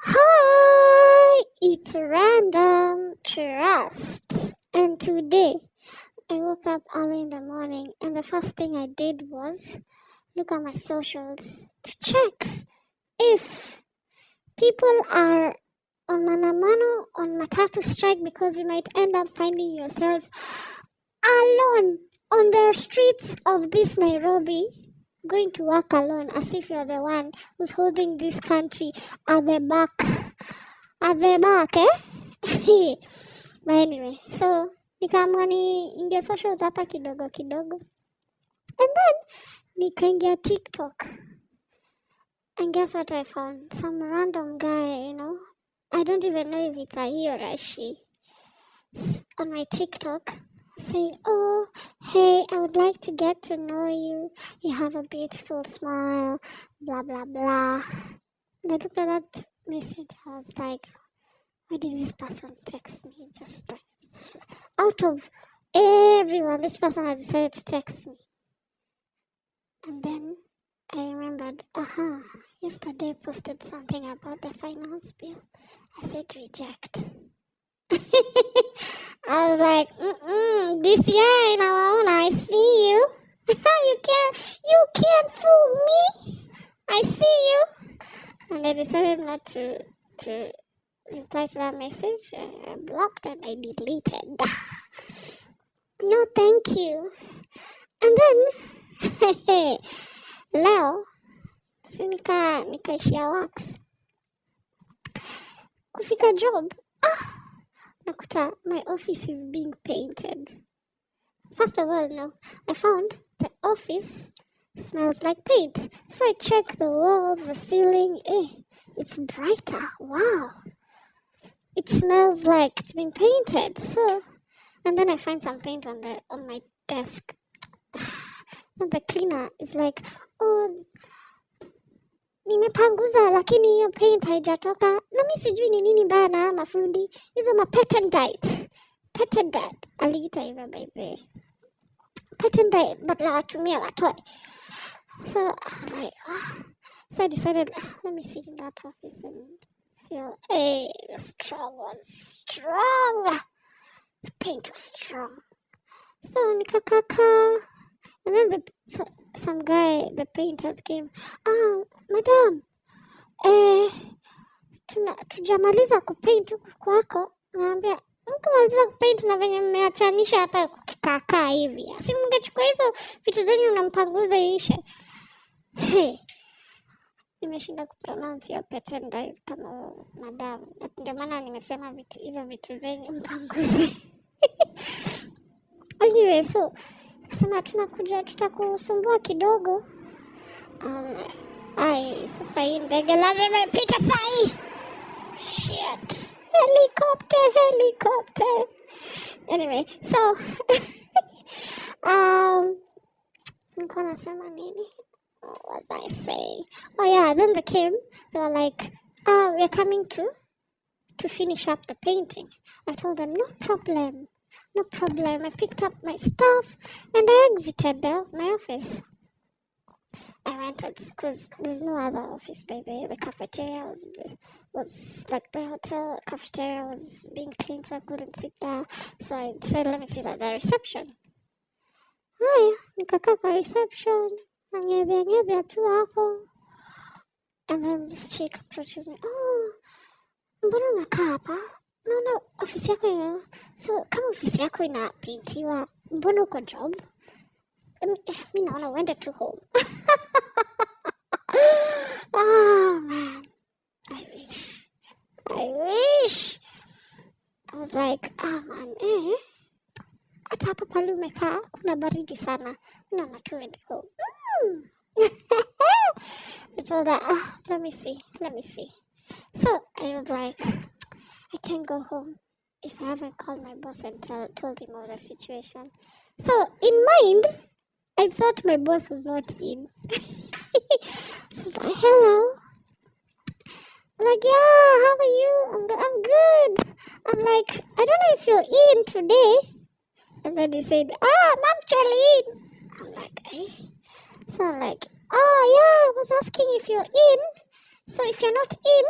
Hi, it's Random Trust. And today I woke up early in the morning, and the first thing I did was look at my socials to check if people are on Manamano on Matatu strike, because you might end up finding yourself alone on the streets of this Nairobi, going to work alone as if you're the one who's holding this country at the back. At the back, eh? But anyway, so nikaamua niingia socials hapa kidogo kidogo, and then nikaingia TikTok, and guess what I found? Some random guy, I don't even know if it's a he or a she, on my TikTok saying, "Oh, hey, I would like to get to know you. You have a beautiful smile, blah blah blah." And I looked at that message. I was like, why did this person text me? Just like, out of everyone, this person had decided to text me. And then I remembered, yesterday I posted something about the finance bill. I said reject. I was like, this year in our own, I see you. you can't fool me. I see you. And I decided not to reply to that message. I blocked and I deleted. No, thank you. And then leo si nikaishia wax kufika job. Nakuta my office is being painted. First of all, no, I found the office smells like paint. So I check the walls, the ceiling. It's brighter. Wow. It smells like it's been painted. So, and then I find some paint on my desk. And the cleaner is like, "Oh, nimepanguza lakini hiyo paint haijatoka." Na mimi sijui ni nini mbaya na mafundi. Hizo Petendite aliita hivyo by the way. Petendite, but nawatumia watoe. So I was like, so I decided, let me sit in that office and feel, the strong was strong. The paint was strong. So nikakaka, and then some guy, the painters came. Madam, tujamaliza kupaint huku kwako. Naambia, mkimaliza kupaint na venye mmeachanisha hapa kikakaa hivi, si mngechukua hizo vitu zenyu unampanguza iishe. Nimeshinda kupronounce hiyo Petendite kama madam. Ndio maana nimesema hizo vitu zenyu mpanguze. Anyway, so akasema tunakuja, tutakusumbua kidogo. Sasa hii ndege lazima ipite saa hii. Shit. Helicopter. Anyway, so nilikuwa nasema nini? What was I saying? Oh yeah, then they came. They were like, we're coming to finish up the painting. I told them, no problem. I picked up my stuff and I exited my office. I went because there's no other office by the cafeteria was like the hotel cafeteria was being cleaned, so I couldn't sit there. So I said, let me sit at the reception. Haya, nikakaa kwa reception. Nyedhia tu hapo. And then this chick approaches me. Oh, mbona unakaa hapa? Naona ofisi yako so kama ofisi yako inapaintiwa, mbona uko job? Mi naona uende tu home. Oh man, I wish. I was like, man, hata hapa pale umekaa kuna baridi sana. Mi naona tu uende home. I told her, let me see. So I was like, I can't go home if I haven't called my boss and told him all the situation. So in mind, I thought my boss was not in. So I was like, hello. I'm like, yeah, how are you? I'm good. I'm like, I don't know if you're in today. And then he said, I'm actually in. I'm like, So I'm like, yeah, I was asking if you're in. So if you're not in,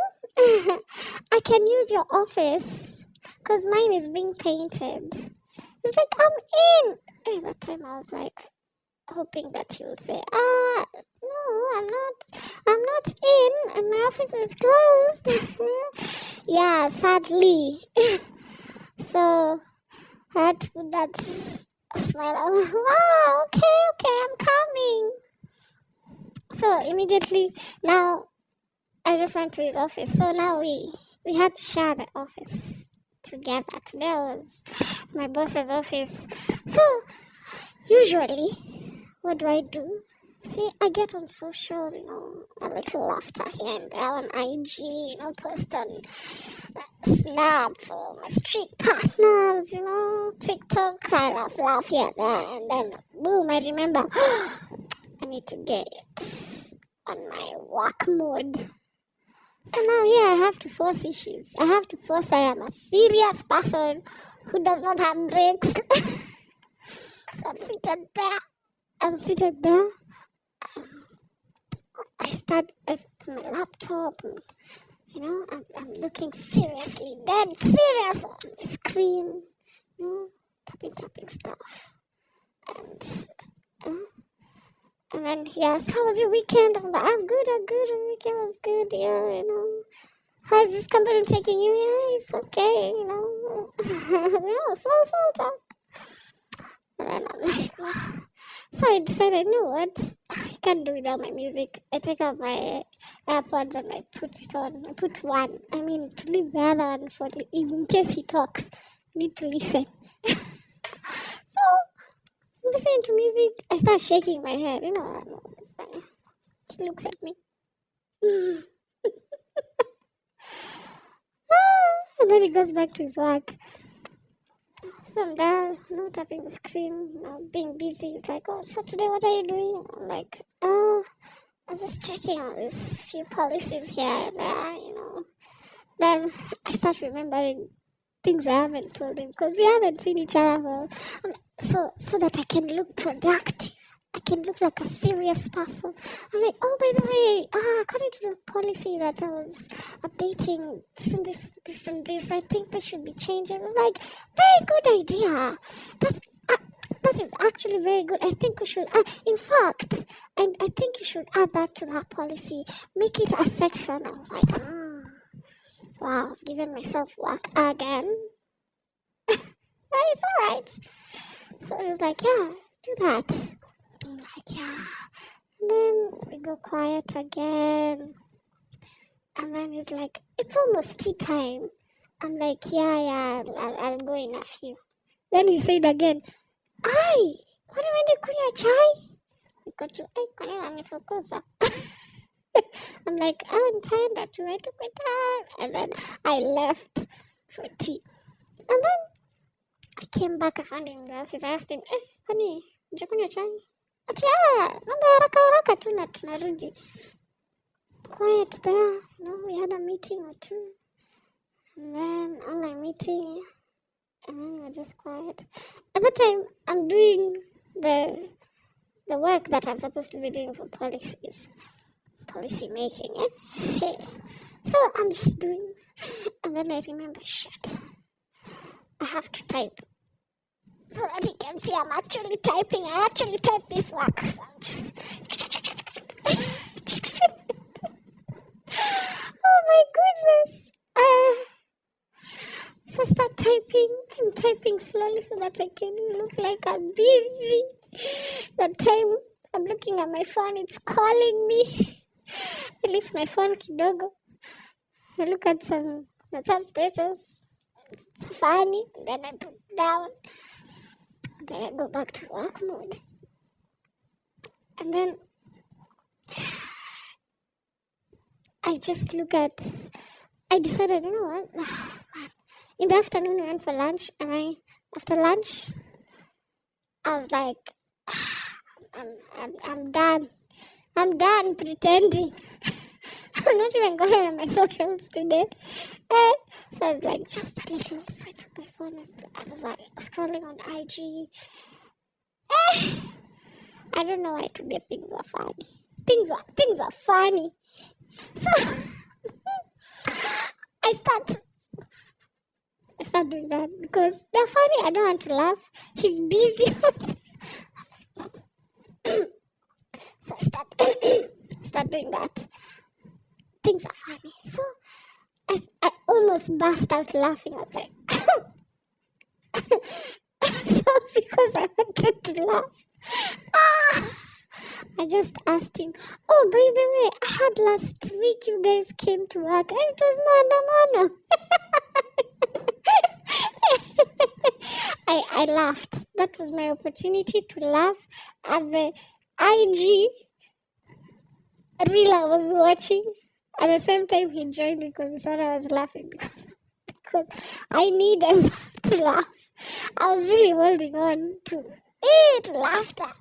I can use your office because mine is being painted. He's like, I'm in. At that time, I was like, hoping that he would say, no, I'm not in, and my office is closed. Yeah, sadly. So I had to put that smile. Wow, okay, I'm coming. So immediately now I just went to his office. So now we had to share the office together. Today was my boss's office. So usually, what do? See, I get on socials, a little laughter here and there on IG, post on Snap for my street partners, TikTok, I laugh here and there, and then boom, I remember, I need to get on my work mode. So now here I have to force issues. I have to force I am a serious person who does not have breaks. So I'm seated there. I start with my laptop. I'm looking seriously, dead serious on the screen. Tapping stuff. And then he asked, how was your weekend? I'm like, I'm good. The weekend was good, yeah, How's this company taking you? Yeah, it's okay, small talk. And then I'm like, wow. So I decided, you know what? I can't do without my music. I take out my AirPods and I put it on. I put one. To leave the other one for in case he talks. I need to listen. So listening to music, I start shaking my head. He looks at me. And then he goes back to his work. So I'm there, tapping the screen, being busy. It's like, oh, so today what are you doing? I'm like, I'm just checking on these few policies here and there, Then I start remembering things I haven't told him because we haven't seen each other so that I can look productive. I can look like a serious person. I'm like, oh, by the way, according to the policy that I was updating this and this, I think there should be changes. It's like, very good idea. That is actually very good. I think we should, in fact, and I think you should add that to that policy. Make it a section. I was like, wow, I've given myself work again. But it's alright. So he was like, yeah, do that. I'm like, yeah. And then we go quiet again. And then he's like, it's almost tea time. I'm like, yeah, I'll go in a few. Then he said again, ai, kwani uende kunywa chai? Kwani unanifukuza? I'm like, nitaenda tu, I took my time. And then I left for tea. And then I came back, I found him in the office. I asked him, kwani unakunywa chai? Ati mambo haraka tu na tunarudi. Quiet there, we had a meeting or two. And then online meeting. And then we were just quiet. At that time, I'm doing the work that I'm supposed to be doing for policy making. So I'm just doing. And then I remember, shit, I have to type. So that he can see I'm actually typing. I actually type this work. So I'm just... Oh my goodness. So I start typing. I'm typing slowly so that I can look like I'm busy. That time I'm looking at my phone, it's calling me. I lift my phone kidogo. I look at some status. It's funny. Then I put down. Then I go back to work mode. And then I just I decided, you know what? In the afternoon, we went for lunch. And after lunch, I was like, I'm done. I'm done pretending. I'm not even going on my socials today. So I was like, just a little. So I took my phone. I was like scrolling on IG. I don't know why today things were funny. Things were funny. So start doing that because they're funny. I don't want to laugh. He's busy. So I start doing that. Things are funny. So I almost burst out laughing. I was like, so because I wanted to laugh, I just asked him, oh, by the way, I heard last week you guys came to work and it was maandamano. I laughed. That was my opportunity to laugh at the IG reel I was watching. At the same time, he joined me because he thought I was laughing because I needed to laugh. I was really holding on to laughter.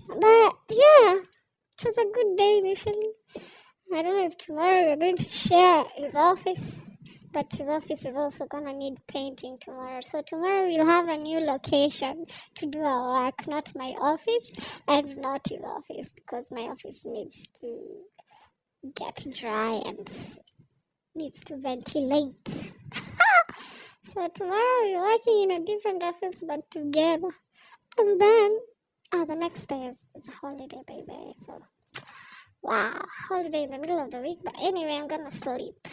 But yeah, it was a good day initially. I don't know if tomorrow we're going to share his office, but his office is also going to need painting tomorrow. So tomorrow we'll have a new location to do our work, not my office and not his office, because my office needs to get dry and needs to ventilate. So tomorrow we're working in a different office but together. And then the next day is a holiday, baby. So wow, holiday in the middle of the week. But anyway, I'm gonna sleep.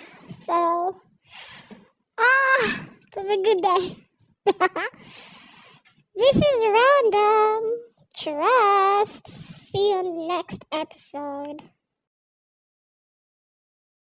So it was a good day. This is Random Trust. See you on the next episode.